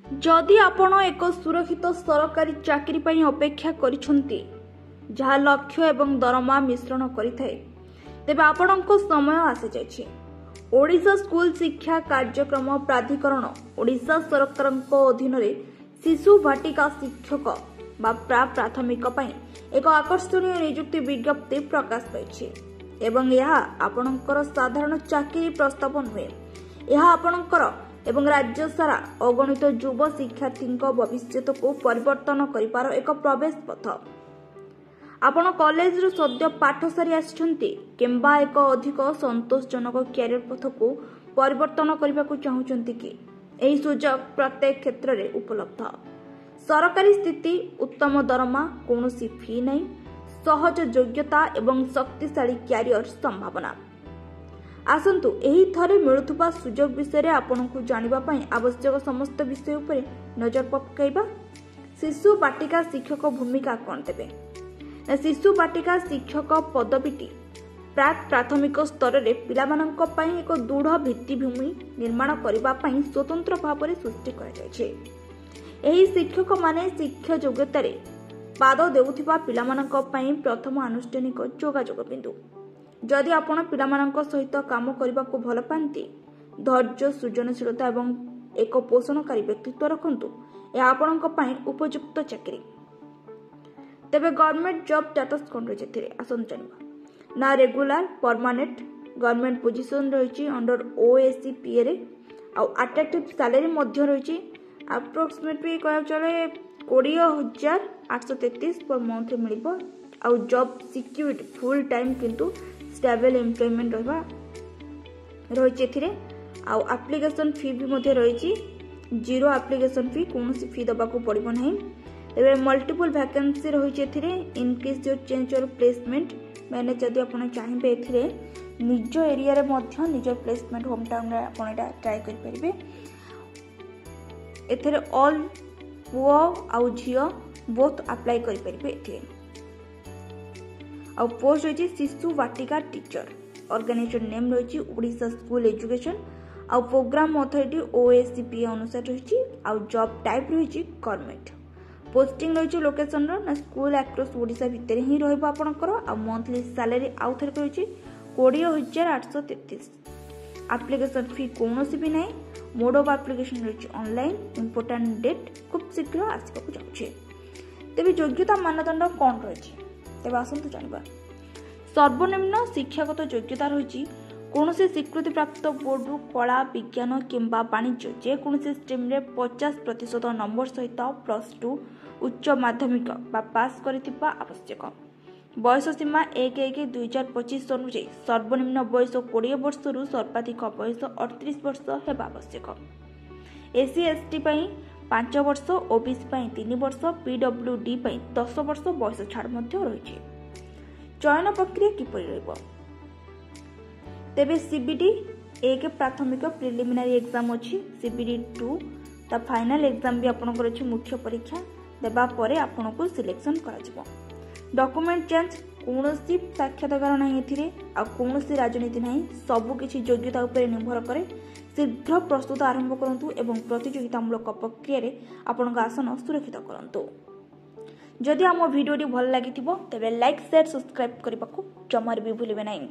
जदि आपण एक सुरक्षित सरकारी चाकरी पई अपेक्षा करिसंती जहा लक्ष्य एवं दरमा मिश्रण करिथाय तेबे आपणको समय आसी जायछि। ओडिशा स्कूल शिक्षा कार्यक्रम प्राधिकरण ओडिशा सरकारको अधीन रे शिशु भाटिका शिक्षक बा प्राथमिक पई एक आकर्षणीय नियुक्ति विज्ञप्ति प्रकाश पाइछि एवं यह आपणकर साधारण चाकरी प्रस्ताव नुहे। यह आपणकर एवं राज्य सारा अगणित युव शिक्षार्थी भविष्य को परिवर्तन करिपार एक प्रवेश पथ। आपण कॉलेज रो सद्य पाठ सारी आछंती किंबा एक अधिक संतोषजनक कैरियर पथ को परिवर्तन करने को चाहूचंती कि एही सुजोग प्रत्येक क्षेत्र रे उपलब्ध। सरकारी स्थिति उत्तम दरमा कोनोसी फी नहीं सहज योग्यता एवं शक्तिशाली कैरियर संभावना। आसंतु एही थरे मिलुथुबा सुजोग विषय आपनकु जानिबा पई आवश्यक समस्त विषय उपरे नजर पकाइबा। शिशु बाटिका शिक्षक भूमिका कोन देबे? शिशु बाटिका शिक्षक पदवीटी प्राक प्राथमिक स्तर रे पिलामानंक पई एक दृढ़ भित्तिभूमि निर्माण करबा पई स्वतंत्र भाव में सृष्टि करा जायछे। एही शिक्षक माने शिक्षा योग्यता रे पाद देउथिबा पिलामानंक पई प्रथम अनुष्ठानिक जोगाजोग बिंदु। जदि आपण पिलामानंक सहित काम करबा को भल पांती धैर्य सृजनशीलता एवं एक पोषणकारी व्यक्तित्व रखंतु ए आपणक पई उपयुक्त चाकरी। तेबे गवर्नमेंट जॉब स्टेटस कोन रहिছে थिरे आसन जानिबा। ना रेगुलर परमानेंट गवर्नमेंट पोजीशन रहिछि अंडर ओएसीपीए रे आ अट्रैक्टिव सैलरी मध्य रहिछि अप्रोक्सीमेटली कहय चले 20833 पर मंथ रे मिलिबो आ जॉब सिक्योरिटी फुल टाइम किंतु स्टेबल एम्प्लॉयमेंट रही एप्लिकेशन फी भी मध्य रही जीरो एप्लिकेशन फी कौन फी दबा को पड़ो ना। तेरे मल्टीपल वैकेंसी रही in case your change your placement मैंने जदि आप चाहिए निज एरिया रे मध्य निज प्लेसमेंट होम टाउन ट्राए करेंगे। एथिरे ऑल पुओ आउ झियो बोथ अप्लाई करेंगे। आउ पोस्ट रही शिशु वाटिका टीचर ऑर्गेनाइजेशन नेम रही ओडिशा स्कूल एजुकेशन आउ प्रोग्राम अथॉरिटी ओएसीपी अनुसार रही आउ जॉब टाइप रही गवर्नमेंट पोस्टिंग रही लोकेशन ना स्कूल अक्रॉस ओडिशा भितर ही रहइबो आपनकर आउ मंथली सैलरी आउ थरे रही 20833। एप्लिकेशन फी कोनोसी भी नहीं। मोड ऑफ एप्लिकेशन रही ऑनलाइन इंपोर्टेंट डेट खूब शीघ्र आसबाक जाउछे। तेबे योग्यता मानदंड कोन रही तेबे आसंतु जानिबा। सर्वनिम्न शिक्षागत योग्यता रही कौन से स्वीकृति प्राप्त बोर्ड रु कला विज्ञान किंबा वाणिज्य जेकोसी स्ट्रीम रे 50% नंबर सहित +2 उच्च माध्यमिक बा पास करितिबा आवश्यक। बयस सीमा 1/1/2025 अनुसार सर्वनिम्न बयस 20 वर्ष रु सर्वाधिक बयस 38 वर्ष हेबा आवश्यक। एससी एसटी पई 5 वर्ष ओबीसी पई 3 वर्ष पीडब्ल्यूडी पई 10 वर्ष बयस छाड़ मध्य रही। चयन प्रक्रिया किपरि रहइबो? तेबे सीबीटी 1 प्राथमिक प्रिलिमिनारी एग्जाम अछि। सीबीटी 2 ता फाइनल एग्जाम भी आपनकर अछि। मुख्य परीक्षा देबा परे आपनको सिलेक्शन करा जिवो। डॉक्यूमेंट चेंज कोनोसी साक्षात्कार नाही एथिरे आ कोनोसी राजनीति नाही। सब किछि योग्यता उपर निर्भर करे। शीघ्र प्रस्तुत आरंभ करंतु एवं प्रतियोगितामूलक प्रक्रिया रे आपनका आसन सुरक्षित करंतु। जदि आम भिडियोटी भल लगी तेबे लाइक शेयर सब्सक्राइब करने को जमार भी भूलिबे नहीं।